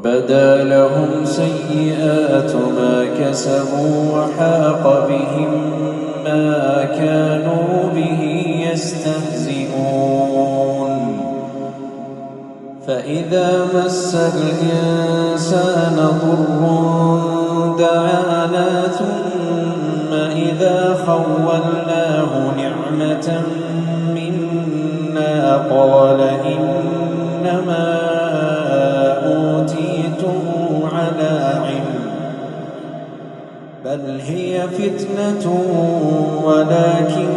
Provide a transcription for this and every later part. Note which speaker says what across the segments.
Speaker 1: وبدا لهم سيئات ما كسبوا وحاق بهم ما كانوا به يستهزئون فإذا مس الإنسان ضر دعانا ثم إذا خولناه نعمة منا قال إنما أوتيته على علم بل هي فتنة ولكن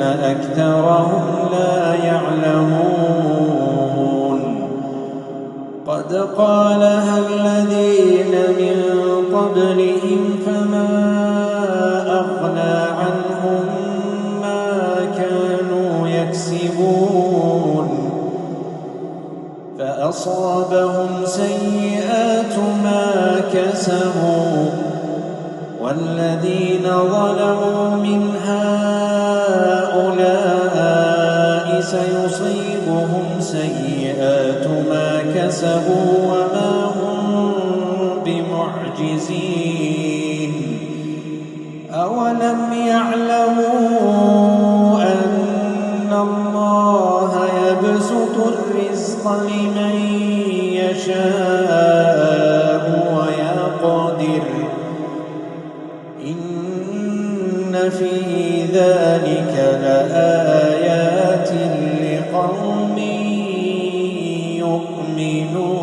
Speaker 1: أكثرهم لا يعلمون قد قالها الذين من قبلهم فما أغنى عنهم ما كانوا يكسبون فأصابهم سيئات ما كسبوا والذين ظلموا من هؤلاء سيصيبهم سيئات ما كسبوا وما هم بمعجزين أولم يعلموا أن الله يبسط الرزق لمن يشاء ويقدر إن في ذلك لآيات لقوم يؤمنون